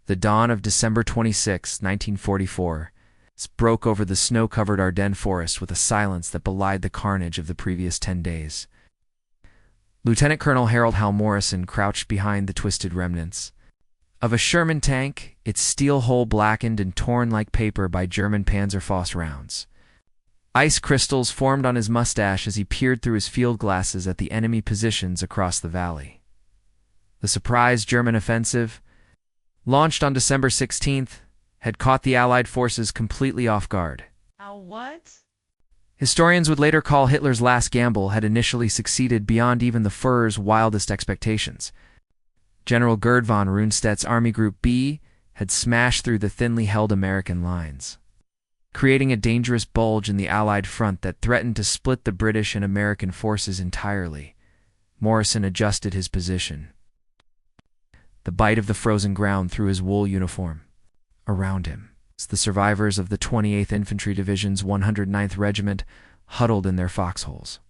The dawn of December 26, 1944, broke over the snow-covered Ardennes forest with a silence that belied the carnage of the previous 10 days. Lieutenant Colonel Harold Hal Morrison crouched behind the twisted remnants of a Sherman tank, its steel hull blackened and torn like paper by German Panzerfaust rounds. Ice crystals formed on his mustache as he peered through his field glasses at the enemy positions across the valley. The surprise German offensive, launched on December 16th, had caught the Allied forces completely off guard. What? Historians would later call Hitler's last gamble had initially succeeded beyond even the Führer's wildest expectations. General Gerd von Rundstedt's Army Group B had smashed through the thinly held American lines, creating a dangerous bulge in the Allied front that threatened to split the British and American forces entirely. Morrison adjusted his position, the bite of the frozen ground through his wool uniform. Around him, the survivors of the 28th Infantry Division's 109th Regiment huddled in their foxholes,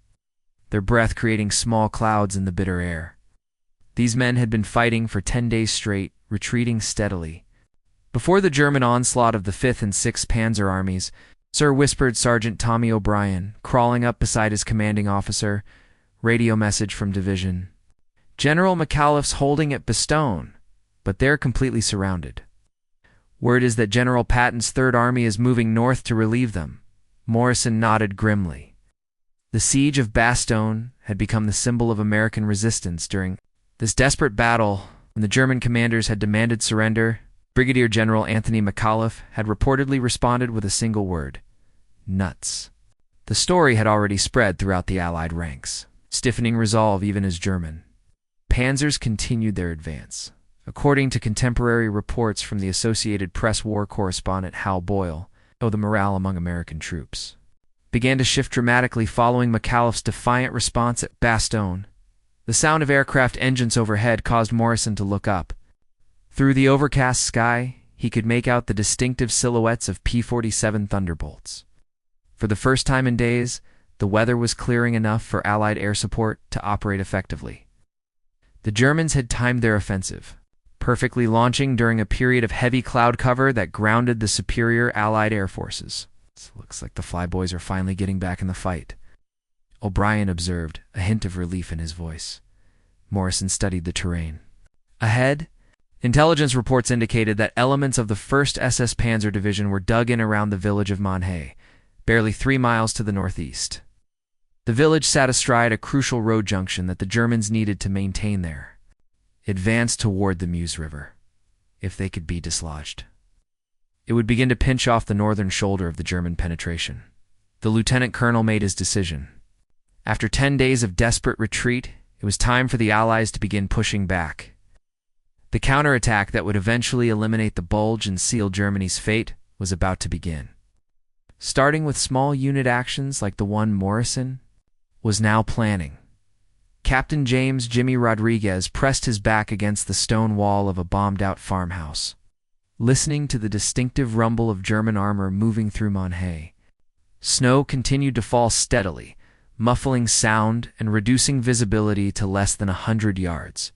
their breath creating small clouds in the bitter air. These men had been fighting for 10 days straight, retreating steadily. Before the German onslaught of the 5th and 6th Panzer Armies, Sir, whispered Sergeant Tommy O'Brien, crawling up beside his commanding officer. Radio message from division. General McAuliffe's holding at Bastogne, but they're completely surrounded. Word is that General Patton's Third Army is moving north to relieve them. Morrison nodded grimly. The siege of Bastogne had become the symbol of American resistance during this desperate battle. When the German commanders had demanded surrender, Brigadier General Anthony McAuliffe had reportedly responded with a single word: nuts. The story had already spread throughout the Allied ranks, stiffening resolve even as German panzers continued their advance. According to contemporary reports from the Associated Press war correspondent Hal Boyle, the morale among American troops began to shift dramatically following McAuliffe's defiant response at Bastogne. The sound of aircraft engines overhead caused Morrison to look up. Through the overcast sky, he could make out the distinctive silhouettes of P-47 Thunderbolts. For the first time in days, the weather was clearing enough for Allied air support to operate effectively. The Germans had timed their offensive, perfectly launching during a period of heavy cloud cover that grounded the superior Allied air forces. It looks like the Flyboys are finally getting back in the fight, O'Brien observed, a hint of relief in his voice. Morrison studied the terrain. Ahead, intelligence reports indicated that elements of the 1st SS Panzer Division were dug in around the village of Monhaix, barely 3 miles to the northeast. The village sat astride a crucial road junction that the Germans needed to maintain their advance toward the Meuse River, if they could be dislodged. It would begin to pinch off the northern shoulder of the German penetration. The lieutenant colonel made his decision. After 10 days of desperate retreat, it was time for the Allies to begin pushing back. The counterattack that would eventually eliminate the Bulge and seal Germany's fate was about to begin. Starting with small unit actions like the one Morrison was now planning. Captain James Jimmy Rodriguez pressed his back against the stone wall of a bombed-out farmhouse, listening to the distinctive rumble of German armor moving through Monhaix. Snow continued to fall steadily, muffling sound and reducing visibility to less than 100 yards.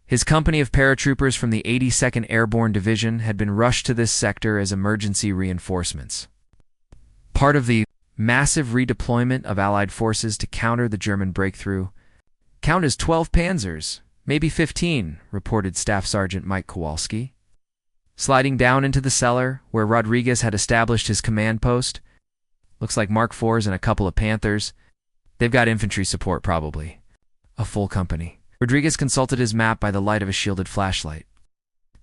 His company of paratroopers from the 82nd Airborne Division had been rushed to this sector as emergency reinforcements, part of the massive redeployment of Allied forces to counter the German breakthrough. Count as 12 panzers, maybe 15, reported Staff Sergeant Mike Kowalski. Sliding down into the cellar, where Rodriguez had established his command post. Looks like Mark IVs and a couple of Panthers. They've got infantry support, probably. A full company. Rodriguez consulted his map by the light of a shielded flashlight.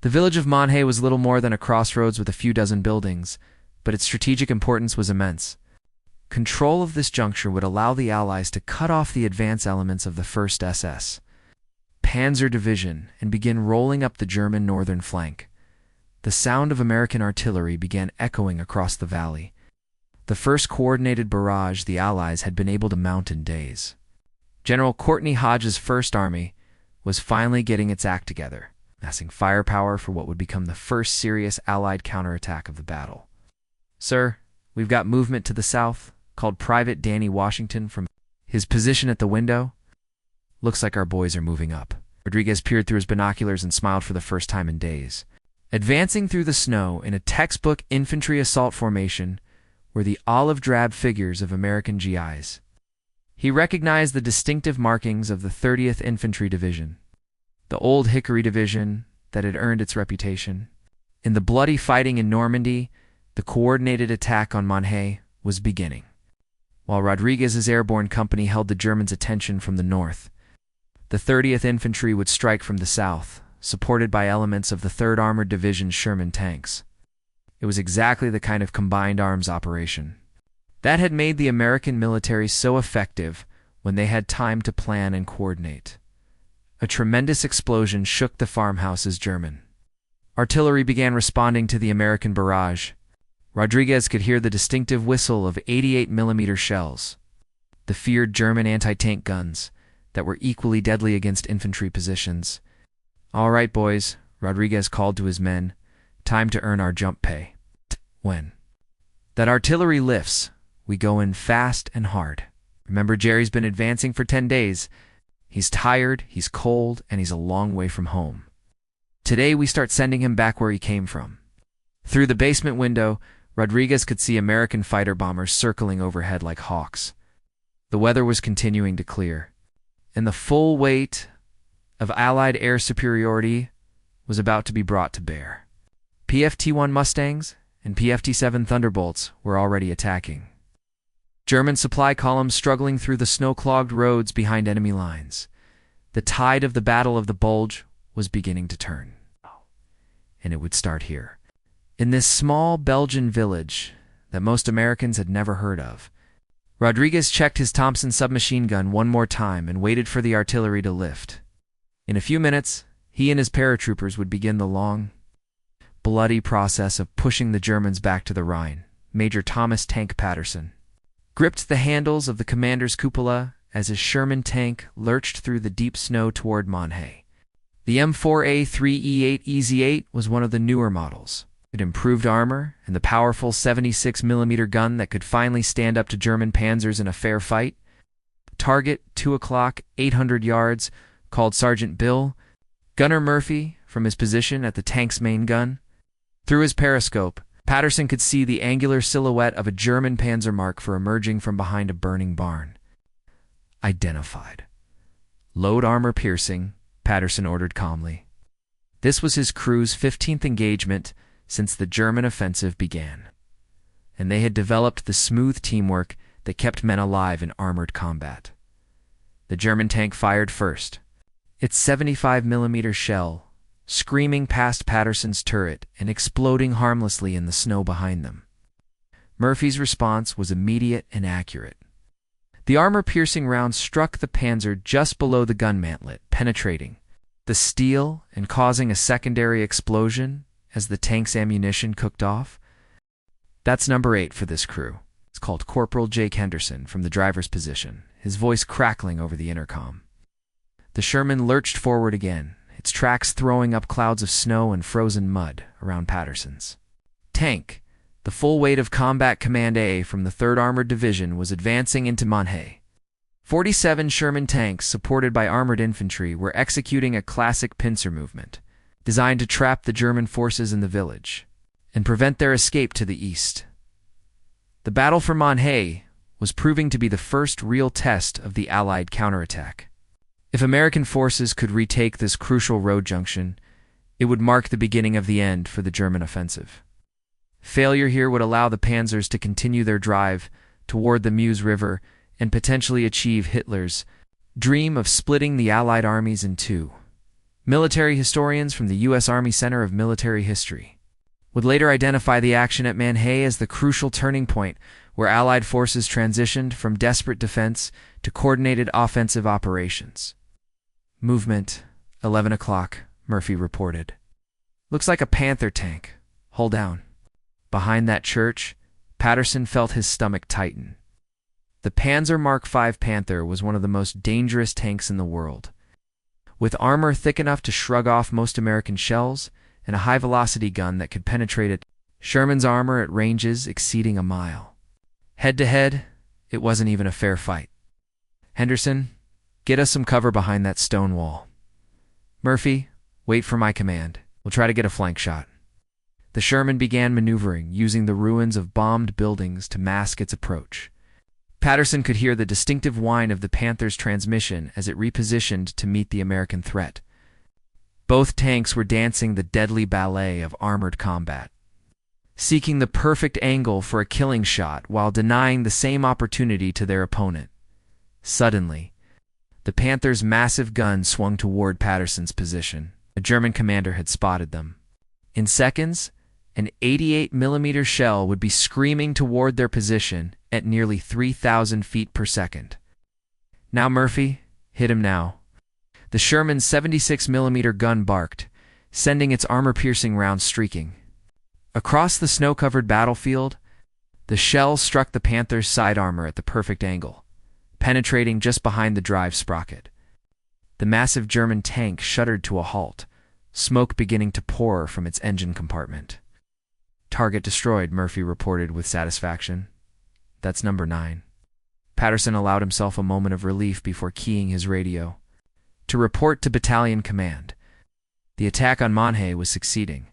The village of Monhaix was little more than a crossroads with a few dozen buildings, but its strategic importance was immense. Control of this juncture would allow the Allies to cut off the advance elements of the 1st SS Panzer Division and begin rolling up the German northern flank. The sound of American artillery began echoing across the valley, the first coordinated barrage the Allies had been able to mount in days. General Courtney Hodge's 1st Army was finally getting its act together, amassing firepower for what would become the first serious Allied counterattack of the battle. "Sir, we've got movement to the south," called Private Danny Washington from his position at the window. "Looks like our boys are moving up." Rodriguez peered through his binoculars and smiled for the first time in days. Advancing through the snow in a textbook infantry assault formation were the olive-drab figures of American GIs. He recognized the distinctive markings of the 30th Infantry Division, the old Hickory Division that had earned its reputation. In the bloody fighting in Normandy, the coordinated attack on Monhay was beginning. While Rodriguez's airborne company held the Germans' attention from the north, the 30th Infantry would strike from the south, supported by elements of the 3rd Armored Division's Sherman tanks. It was exactly the kind of combined arms operation that had made the American military so effective when they had time to plan and coordinate. A tremendous explosion shook the farmhouses German. Artillery began responding to the American barrage. Rodriguez could hear the distinctive whistle of 88mm shells, the feared German anti-tank guns that were equally deadly against infantry positions. "All right, boys," Rodriguez called to his men. "Time to earn our jump pay. When that artillery lifts, we go in fast and hard. Remember, Jerry's been advancing for 10 days. He's tired, he's cold, and he's a long way from home. Today we start sending him back where he came from." Through the basement window, Rodriguez could see American fighter bombers circling overhead like hawks. The weather was continuing to clear, and the full weight of Allied air superiority was about to be brought to bear. PFT-1 Mustangs and PFT-7 Thunderbolts were already attacking. German supply columns struggling through the snow-clogged roads behind enemy lines. The tide of the Battle of the Bulge was beginning to turn. And it would start here, in this small Belgian village that most Americans had never heard of. Rodriguez checked his Thompson submachine gun one more time and waited for the artillery to lift. In a few minutes, he and his paratroopers would begin the long, bloody process of pushing the Germans back to the Rhine. Major Thomas Tank Patterson gripped the handles of the commander's cupola as his Sherman tank lurched through the deep snow toward Monhay. The M4A3E8 EZ8 was one of the newer models. It had improved armor and the powerful 76mm gun that could finally stand up to German panzers in a fair fight. Target, 2 o'clock, 800 yards, called Sergeant Bill. Gunner Murphy, from his position at the tank's main gun. Through his periscope, Patterson could see the angular silhouette of a German Panzermark emerging from behind a burning barn. Identified. "Load armor piercing," Patterson ordered calmly. This was his crew's 15th engagement since the German offensive began, and they had developed the smooth teamwork that kept men alive in armored combat. The German tank fired first, its 75mm shell screaming past Patterson's turret and exploding harmlessly in the snow behind them. Murphy's response was immediate and accurate. The armor-piercing round struck the Panzer just below the gun mantlet, penetrating the steel and causing a secondary explosion as the tank's ammunition cooked off. "That's number 8 for this crew," it's called Corporal Jake Henderson from the driver's position, his voice crackling over the intercom. The Sherman lurched forward again, its tracks throwing up clouds of snow and frozen mud around Patterson's tank. The full weight of Combat Command A from the 3rd Armored Division was advancing into Monhay. 47 Sherman tanks, supported by armored infantry, were executing a classic pincer movement, designed to trap the German forces in the village and prevent their escape to the east. The battle for Monhay was proving to be the first real test of the Allied counterattack. If American forces could retake this crucial road junction, it would mark the beginning of the end for the German offensive. Failure here would allow the panzers to continue their drive toward the Meuse River and potentially achieve Hitler's dream of splitting the Allied armies in two. Military historians from the U.S. Army Center of Military History would later identify the action at Monhay as the crucial turning point where Allied forces transitioned from desperate defense to coordinated offensive operations. "Movement, 11 o'clock, Murphy reported. "Looks like a Panther tank. Hold down." Behind that church, Patterson felt his stomach tighten. The Panzer Mark V Panther was one of the most dangerous tanks in the world. With armor thick enough to shrug off most American shells and a high-velocity gun that could penetrate it, Sherman's armor at ranges exceeding a mile. Head-to-head, it wasn't even a fair fight. "Henderson, get us some cover behind that stone wall." "Murphy, wait for my command. We'll try to get a flank shot." The Sherman began maneuvering, using the ruins of bombed buildings to mask its approach. Patterson could hear the distinctive whine of the Panther's transmission as it repositioned to meet the American threat. Both tanks were dancing the deadly ballet of armored combat, seeking the perfect angle for a killing shot while denying the same opportunity to their opponent. Suddenly, the Panther's massive gun swung toward Patterson's position. A German commander had spotted them. In seconds, an 88mm shell would be screaming toward their position at nearly 3,000 feet per second. "Now, Murphy, hit him now." The Sherman's 76mm gun barked, sending its armor-piercing rounds streaking. Across the snow-covered battlefield, the shell struck the Panther's side armor at the perfect angle, penetrating just behind the drive sprocket. The massive German tank shuddered to a halt, smoke beginning to pour from its engine compartment. "Target destroyed," Murphy reported with satisfaction. "That's number 9. Patterson allowed himself a moment of relief before keying his radio to report to battalion command. The attack on Monhe was succeeding,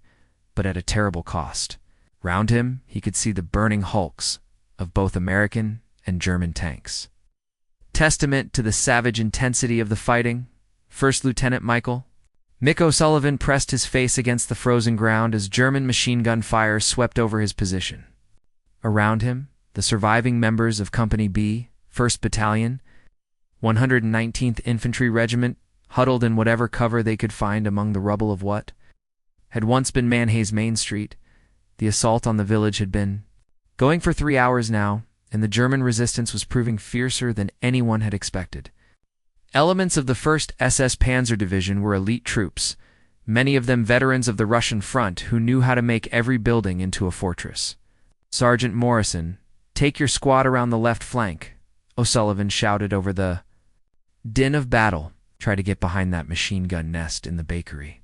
but at a terrible cost. Round him, he could see the burning hulks of both American and German tanks. Testament to the savage intensity of the fighting, First Lieutenant Mick O'Sullivan pressed his face against the frozen ground as German machine gun fire swept over his position. Around him, the surviving members of Company B, 1st Battalion, 119th Infantry Regiment, huddled in whatever cover they could find among the rubble of what had once been Manhay's Main Street. The assault on the village had been going for 3 hours now, and the German resistance was proving fiercer than anyone had expected. Elements of the 1st SS Panzer Division were elite troops, many of them veterans of the Russian front who knew how to make every building into a fortress. "Sergeant Morrison, take your squad around the left flank," O'Sullivan shouted over the din of battle. "Try to get behind that machine gun nest in the bakery."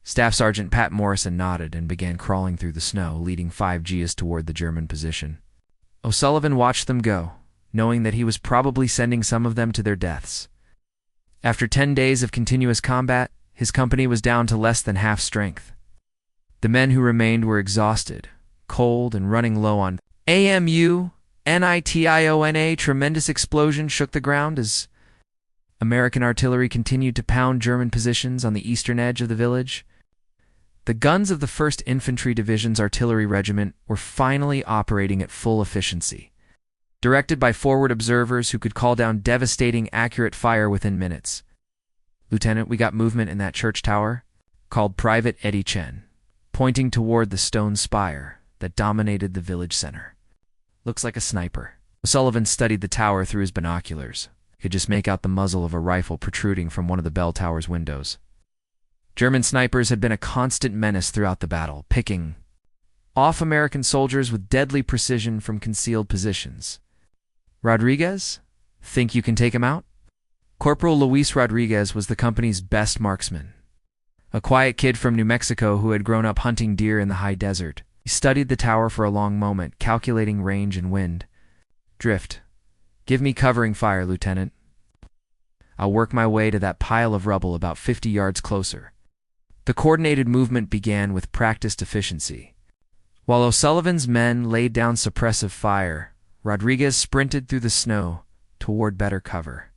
Staff Sergeant Pat Morrison nodded and began crawling through the snow, leading 5 Gs toward the German position. O'Sullivan watched them go, knowing that he was probably sending some of them to their deaths. After 10 days of continuous combat, his company was down to less than half strength. The men who remained were exhausted, cold, and running low on ammunition. Tremendous explosion shook the ground as American artillery continued to pound German positions on the eastern edge of the village. The guns of the 1st Infantry Division's artillery regiment were finally operating at full efficiency, directed by forward observers who could call down devastating, accurate fire within minutes. "Lieutenant, we got movement in that church tower," called Private Eddie Chen, pointing toward the stone spire that dominated the village center. "Looks like a sniper." O'Sullivan studied the tower through his binoculars. He could just make out the muzzle of a rifle protruding from one of the bell tower's windows. German snipers had been a constant menace throughout the battle, picking off American soldiers with deadly precision from concealed positions. "Rodriguez? Think you can take him out?" Corporal Luis Rodriguez was the company's best marksman. A quiet kid from New Mexico who had grown up hunting deer in the high desert. He studied the tower for a long moment, calculating range and wind. "Drift. Give me covering fire, Lieutenant. I'll work my way to that pile of rubble about 50 yards closer." The coordinated movement began with practiced efficiency. While O'Sullivan's men laid down suppressive fire, Rodriguez sprinted through the snow toward better cover.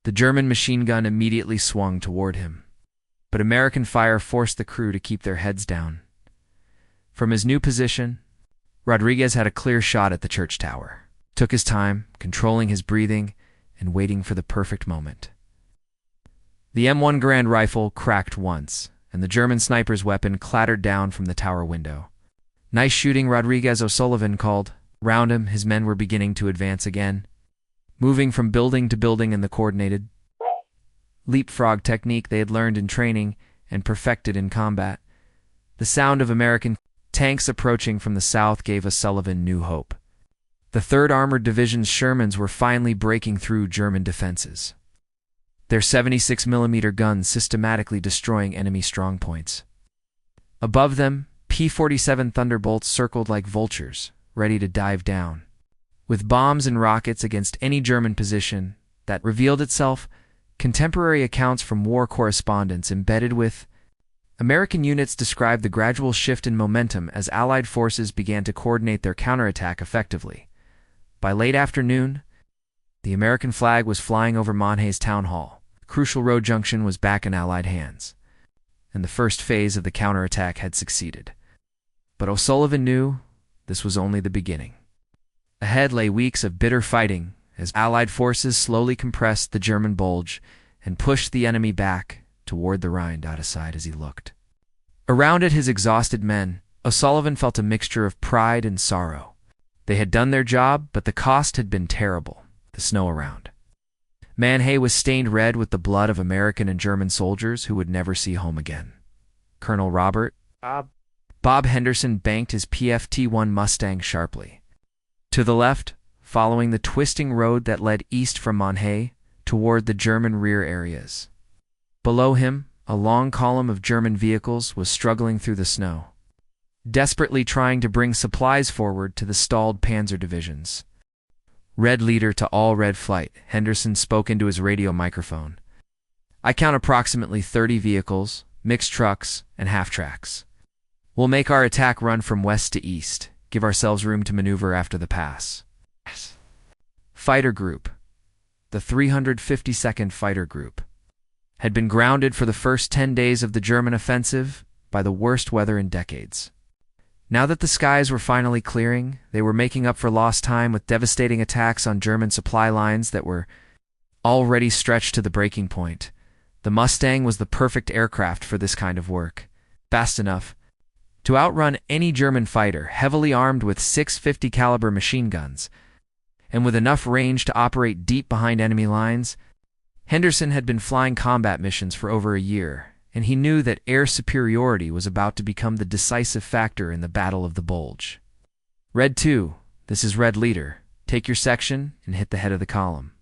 The German machine gun immediately swung toward him, but American fire forced the crew to keep their heads down. From his new position, Rodriguez had a clear shot at the church tower. Took his time, controlling his breathing and waiting for the perfect moment. The M1 Garand rifle cracked once, and the German sniper's weapon clattered down from the tower window. "Nice shooting, Rodriguez," O'Sullivan called. Round him, his men were beginning to advance again, moving from building to building in the coordinated leapfrog technique they had learned in training and perfected in combat. The sound of American tanks approaching from the south gave O'Sullivan new hope. The 3rd Armored Division's Shermans were finally breaking through German defenses, their 76mm guns systematically destroying enemy strongpoints. Above them, P-47 Thunderbolts circled like vultures, ready to dive down, with bombs and rockets against any German position that revealed itself. Contemporary accounts from war correspondents embedded with American units described the gradual shift in momentum as Allied forces began to coordinate their counterattack effectively. By late afternoon, the American flag was flying over Monha's town hall. The crucial road junction was back in Allied hands, and the first phase of the counterattack had succeeded. But O'Sullivan knew this was only the beginning. Ahead lay weeks of bitter fighting as Allied forces slowly compressed the German Bulge and pushed the enemy back toward the Rhine. Aside as he looked around at his exhausted men, O'Sullivan felt a mixture of pride and sorrow. They had done their job, but the cost had been terrible. The snow around Monha was stained red with the blood of American and German soldiers who would never see home again. Colonel Bob Henderson banked his PFT-1 Mustang sharply to the left, following the twisting road that led east from Monha toward the German rear areas. Below him, a long column of German vehicles was struggling through the snow, desperately trying to bring supplies forward to the stalled panzer divisions. Red leader to all red flight, Henderson spoke into his radio microphone. I count approximately 30 vehicles, mixed trucks, and half-tracks. We'll make our attack run from west to east, give ourselves room to maneuver after the pass. Fighter Group, the 352nd Fighter Group, had been grounded for the first 10 days of the German offensive by the worst weather in decades. Now that the skies were finally clearing, they were making up for lost time with devastating attacks on German supply lines that were already stretched to the breaking point. The Mustang was the perfect aircraft for this kind of work, fast enough to outrun any German fighter, heavily armed with 650 caliber machine guns, and with enough range to operate deep behind enemy lines. Henderson had been flying combat missions for over a year, and he knew that air superiority was about to become the decisive factor in the Battle of the Bulge. Red 2, this is Red Leader. Take your section and hit the head of the column.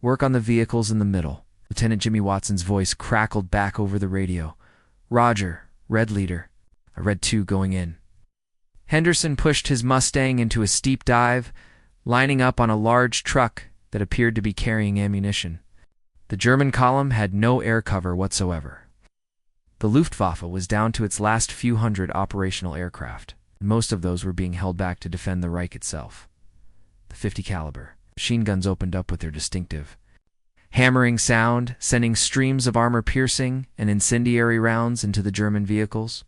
Work on the vehicles in the middle. Lieutenant Jimmy Watson's voice crackled back over the radio. Roger, Red Leader. A Red 2 going in. Henderson pushed his Mustang into a steep dive, lining up on a large truck that appeared to be carrying ammunition. The German column had no air cover whatsoever. The Luftwaffe was down to its last few hundred operational aircraft, and most of those were being held back to defend the Reich itself. The 50 caliber machine guns opened up with their distinctive hammering sound, sending streams of armor-piercing and incendiary rounds into the German vehicles.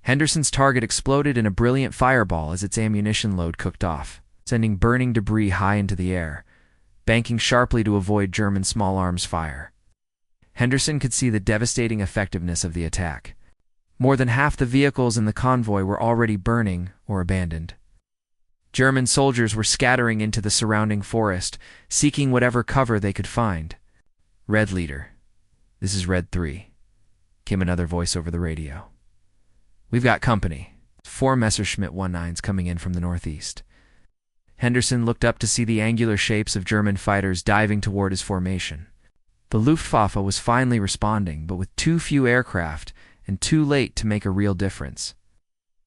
Henderson's target exploded in a brilliant fireball as its ammunition load cooked off, sending burning debris high into the air, banking sharply to avoid German small arms fire. Henderson could see the devastating effectiveness of the attack. More than half the vehicles in the convoy were already burning or abandoned. German soldiers were scattering into the surrounding forest, seeking whatever cover they could find. Red Leader, this is Red 3, came another voice over the radio. We've got company. 4 Messerschmitt 19s coming in from the northeast. Henderson looked up to see the angular shapes of German fighters diving toward his formation. The Luftwaffe was finally responding, but with too few aircraft and too late to make a real difference.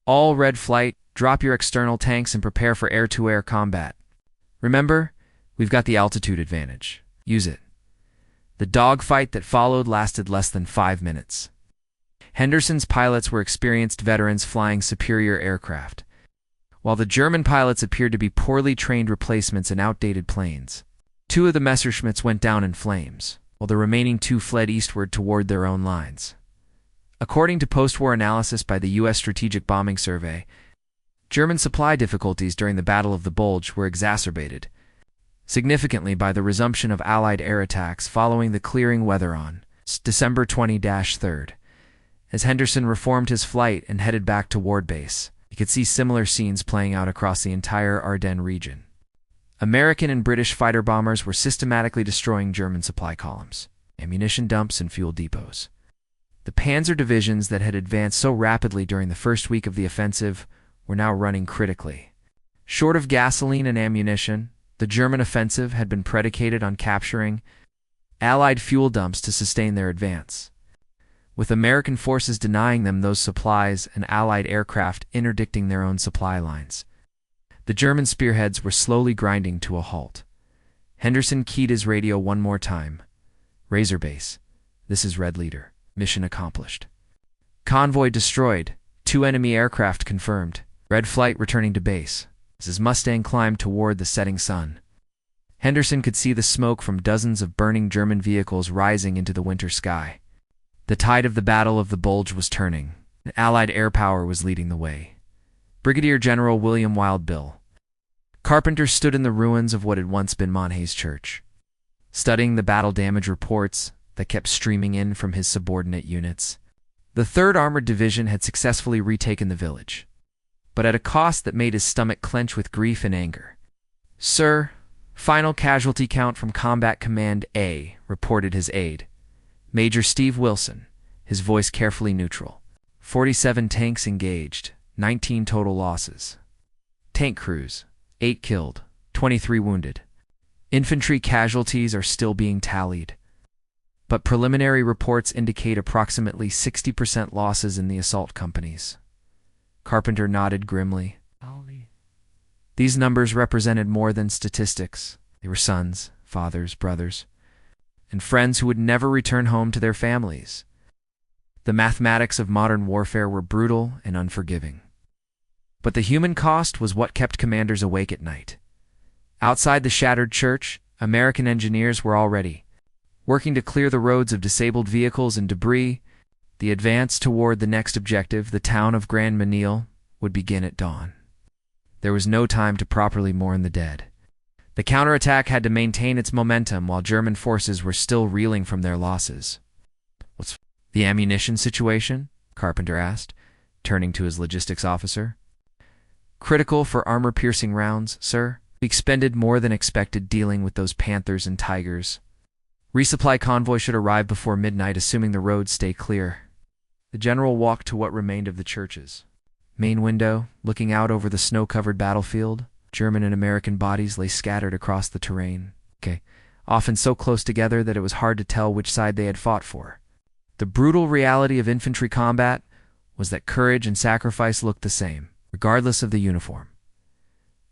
All Red Flight, drop your external tanks and prepare for air-to-air combat. Remember, we've got the altitude advantage. Use it. The dogfight that followed lasted less than 5 minutes. Henderson's pilots were experienced veterans flying superior aircraft, while the German pilots appeared to be poorly trained replacements in outdated planes. 2 of the Messerschmitts went down in flames, while the remaining 2 fled eastward toward their own lines. According to post-war analysis by the U.S. Strategic Bombing Survey, German supply difficulties during the Battle of the Bulge were exacerbated significantly by the resumption of Allied air attacks following the clearing weather on December 20-3rd. As Henderson reformed his flight and headed back to Ward Base, he could see similar scenes playing out across the entire Ardennes region. American and British fighter bombers were systematically destroying German supply columns, ammunition dumps, and fuel depots. The panzer divisions that had advanced so rapidly during the first week of the offensive were now running critically. Short of gasoline and ammunition, the German offensive had been predicated on capturing Allied fuel dumps to sustain their advance, with American forces denying them those supplies and Allied aircraft interdicting their own supply lines. The German spearheads were slowly grinding to a halt. Henderson keyed his radio one more time. Razor Base, this is Red Leader. Mission accomplished. Convoy destroyed. 2 enemy aircraft confirmed. Red flight returning to base. As his Mustang climbed toward the setting sun, Henderson could see the smoke from dozens of burning German vehicles rising into the winter sky. The tide of the Battle of the Bulge was turning. Allied air power was leading the way. Brigadier General William Wild Bill Carpenter stood in the ruins of what had once been Monhay's church, studying the battle damage reports that kept streaming in from his subordinate units. The 3rd Armored Division had successfully retaken the village, but at a cost that made his stomach clench with grief and anger. "Sir, final casualty count from Combat Command A," reported his aide, Major Steve Wilson, his voice carefully neutral. 47 tanks engaged, 19 total losses. Tank crews, 8 killed, 23 wounded. Infantry casualties are still being tallied, but preliminary reports indicate approximately 60% losses in the assault companies. Carpenter nodded grimly. These numbers represented more than statistics. They were sons, fathers, brothers, and friends who would never return home to their families. The mathematics of modern warfare were brutal and unforgiving. But the human cost was what kept commanders awake at night. Outside the shattered church, American engineers were already working to clear the roads of disabled vehicles and debris. The advance toward the next objective, the town of Grand Menil, would begin at dawn. There was no time to properly mourn the dead. The counterattack had to maintain its momentum while German forces were still reeling from their losses. "What's the ammunition situation?" Carpenter asked, turning to his logistics officer. "Critical for armor-piercing rounds, sir. We expended more than expected dealing with those Panthers and Tigers. Resupply convoy should arrive before midnight, assuming the roads stay clear." The general walked to what remained of the church's main window, looking out over the snow-covered battlefield. German and American bodies lay scattered across the terrain, often so close together that it was hard to tell which side they had fought for. The brutal reality of infantry combat was that courage and sacrifice looked the same, regardless of the uniform.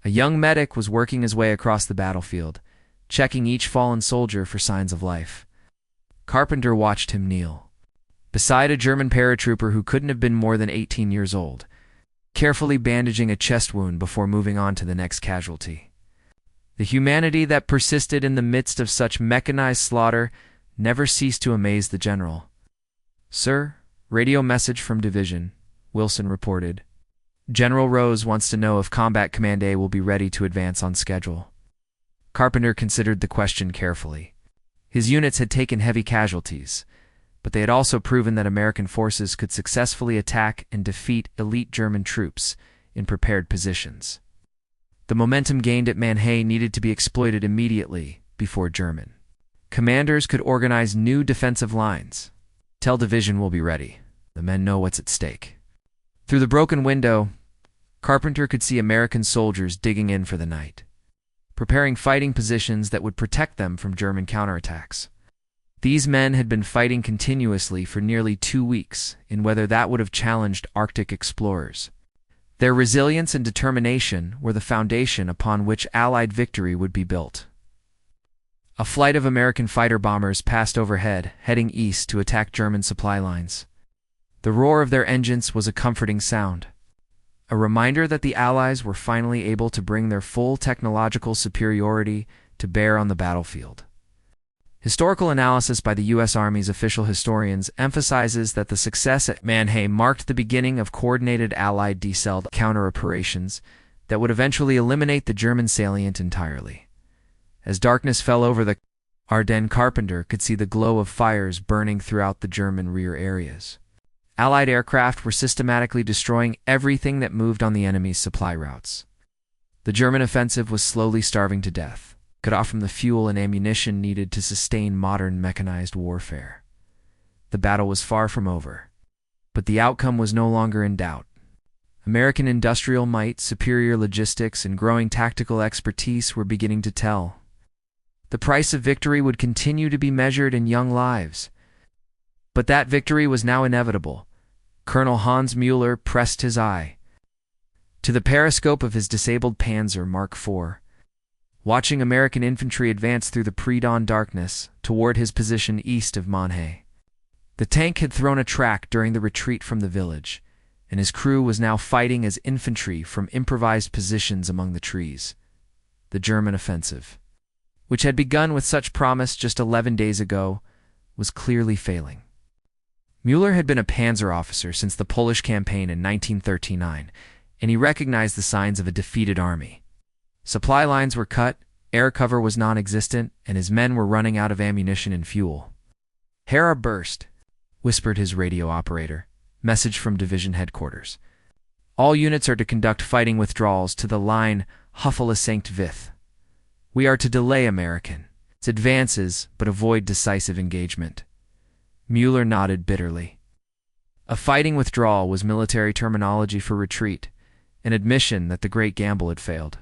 A young medic was working his way across the battlefield, checking each fallen soldier for signs of life. Carpenter watched him kneel beside a German paratrooper who couldn't have been more than 18 years old, carefully bandaging a chest wound before moving on to the next casualty. The humanity that persisted in the midst of such mechanized slaughter never ceased to amaze the general. "Sir, radio message from division," Wilson reported. "General Rose wants to know if Combat Command A will be ready to advance on schedule." Carpenter considered the question carefully. His units had taken heavy casualties, but they had also proven that American forces could successfully attack and defeat elite German troops in prepared positions. The momentum gained at Monhay needed to be exploited immediately before German commanders could organize new defensive lines. "Tell division we'll be ready. The men know what's at stake." Through the broken window, Carpenter could see American soldiers digging in for the night, preparing fighting positions that would protect them from German counterattacks. These men had been fighting continuously for nearly 2 weeks in weather that would have challenged Arctic explorers. Their resilience and determination were the foundation upon which Allied victory would be built. A flight of American fighter bombers passed overhead, heading east to attack German supply lines. The roar of their engines was a comforting sound, a reminder that the Allies were finally able to bring their full technological superiority to bear on the battlefield. Historical analysis by the U.S. Army's official historians emphasizes that the success at Monhay marked the beginning of coordinated Allied decelled counter-operations that would eventually eliminate the German salient entirely. As darkness fell over the Ardennes, Carpenter could see the glow of fires burning throughout the German rear areas. Allied aircraft were systematically destroying everything that moved on the enemy's supply routes. The German offensive was slowly starving to death, cut off from the fuel and ammunition needed to sustain modern mechanized warfare. The battle was far from over, but the outcome was no longer in doubt. American industrial might, superior logistics, and growing tactical expertise were beginning to tell. The price of victory would continue to be measured in young lives, but that victory was now inevitable. Colonel Hans Müller pressed his eye to the periscope of his disabled Panzer Mark IV, watching American infantry advance through the pre-dawn darkness toward his position east of Monhay. The tank had thrown a track during the retreat from the village, and his crew was now fighting as infantry from improvised positions among the trees. The German offensive, which had begun with such promise just 11 days ago, was clearly failing. Müller had been a panzer officer since the Polish campaign in 1939, and he recognized the signs of a defeated army. Supply lines were cut, air cover was non-existent, and his men were running out of ammunition and fuel. "Hera burst," whispered his radio operator. Message from division headquarters. "All units are to conduct fighting withdrawals to the line Huffele Sankt Vith. We are to delay American advances, but avoid decisive engagement." Müller nodded bitterly. A fighting withdrawal was military terminology for retreat, an admission that the great gamble had failed.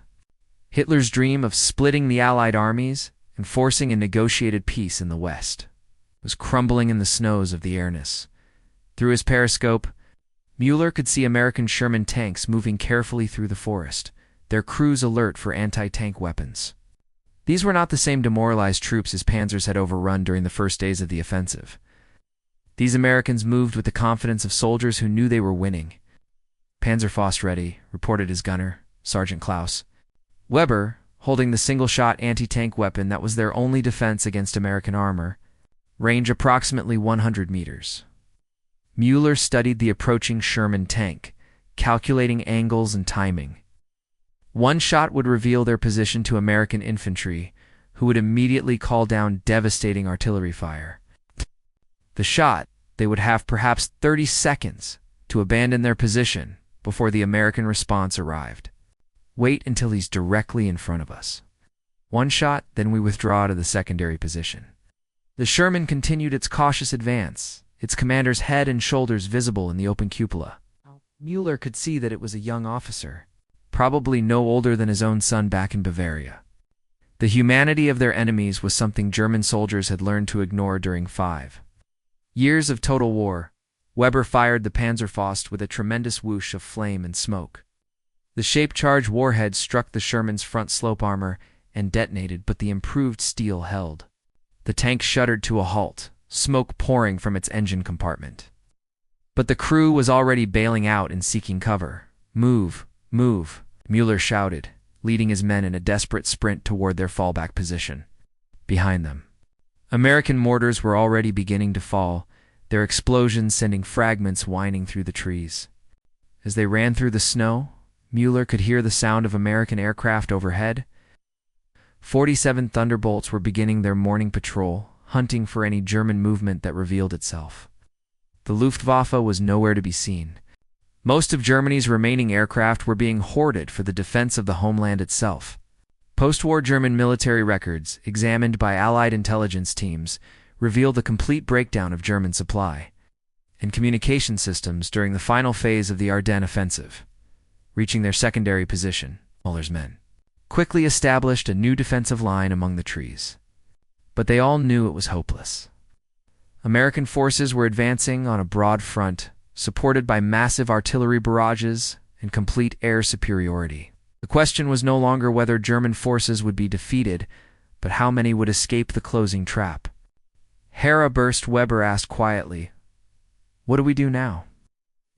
Hitler's dream of splitting the Allied armies and forcing a negotiated peace in the West was crumbling in the snows of the airness. Through his periscope, Müller could see American Sherman tanks moving carefully through the forest, their crews alert for anti-tank weapons. These were not the same demoralized troops his panzers had overrun during the first days of the offensive. These Americans moved with the confidence of soldiers who knew they were winning. "Panzerfaust ready," reported his gunner, Sergeant Klaus. Weber, holding the single-shot anti-tank weapon that was their only defense against American armor, range approximately 100 meters. Müller studied the approaching Sherman tank, calculating angles and timing. One shot would reveal their position to American infantry, who would immediately call down devastating artillery fire. The shot, they would have perhaps 30 seconds to abandon their position before the American response arrived. "Wait until he's directly in front of us. One shot, then we withdraw to the secondary position." The Sherman continued its cautious advance, its commander's head and shoulders visible in the open cupola. Müller could see that it was a young officer, probably no older than his own son back in Bavaria. The humanity of their enemies was something German soldiers had learned to ignore during 5 years of total war. Weber fired the Panzerfaust with a tremendous whoosh of flame and smoke. The shape-charged warhead struck the Sherman's front slope armor and detonated, but the improved steel held. The tank shuddered to a halt, smoke pouring from its engine compartment. But the crew was already bailing out and seeking cover. "Move, move," Müller shouted, leading his men in a desperate sprint toward their fallback position. Behind them, American mortars were already beginning to fall, their explosions sending fragments whining through the trees. As they ran through the snow, Müller could hear the sound of American aircraft overhead. 47 Thunderbolts were beginning their morning patrol, hunting for any German movement that revealed itself. The Luftwaffe was nowhere to be seen. Most of Germany's remaining aircraft were being hoarded for the defense of the homeland itself. Post-war German military records, examined by Allied intelligence teams, revealed the complete breakdown of German supply and communication systems during the final phase of the Ardennes offensive. Reaching their secondary position, Müller's men quickly established a new defensive line among the trees. But they all knew it was hopeless. American forces were advancing on a broad front, supported by massive artillery barrages and complete air superiority. The question was no longer whether German forces would be defeated, but how many would escape the closing trap. "Hera burst," Weber asked quietly. "What do we do now?"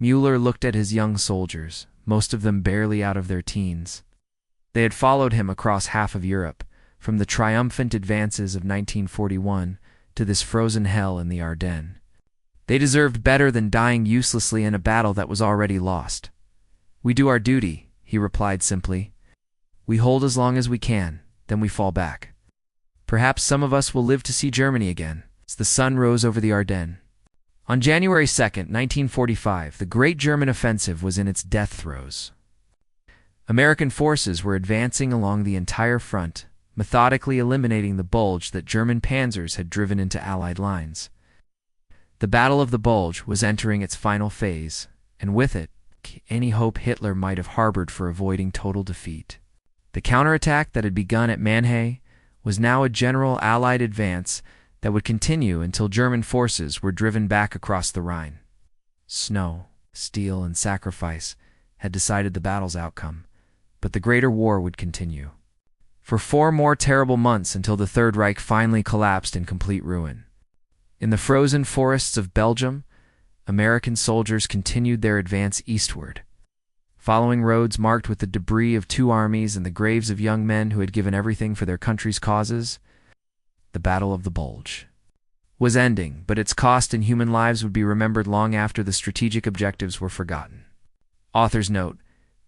Müller looked at his young soldiers, most of them barely out of their teens. They had followed him across half of Europe, from the triumphant advances of 1941 to this frozen hell in the Ardennes. They deserved better than dying uselessly in a battle that was already lost. "We do our duty," he replied simply. "We hold as long as we can, then we fall back. Perhaps some of us will live to see Germany again." As the sun rose over the Ardennes. On January 2nd, 1945, the great German offensive was in its death throes. American forces were advancing along the entire front, methodically eliminating the Bulge that German panzers had driven into Allied lines. The Battle of the Bulge was entering its final phase, and with it, any hope Hitler might have harbored for avoiding total defeat. The counterattack that had begun at Mannheim was now a general Allied advance that would continue until German forces were driven back across the Rhine. Snow, steel, and sacrifice had decided the battle's outcome, but the greater war would continue. For 4 more terrible months until the Third Reich finally collapsed in complete ruin. In the frozen forests of Belgium, American soldiers continued their advance eastward, following roads marked with the debris of two armies and the graves of young men who had given everything for their country's causes. The Battle of the Bulge was ending, but its cost in human lives would be remembered long after the strategic objectives were forgotten. Author's note: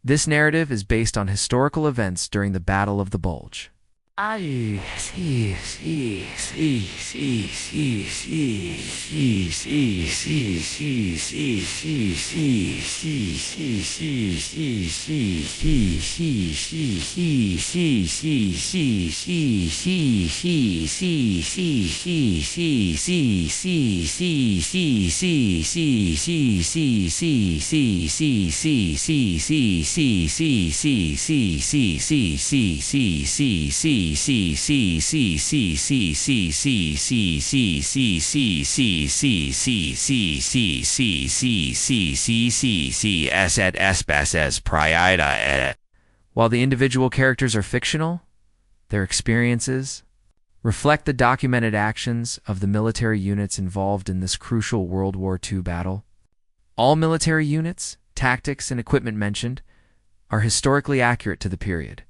this narrative is based on historical events during the Battle of the Bulge. While the individual characters are fictional, their experiences reflect the documented actions of the military units involved in this crucial World War II battle. All military units, tactics, and equipment mentioned are historically accurate to the period.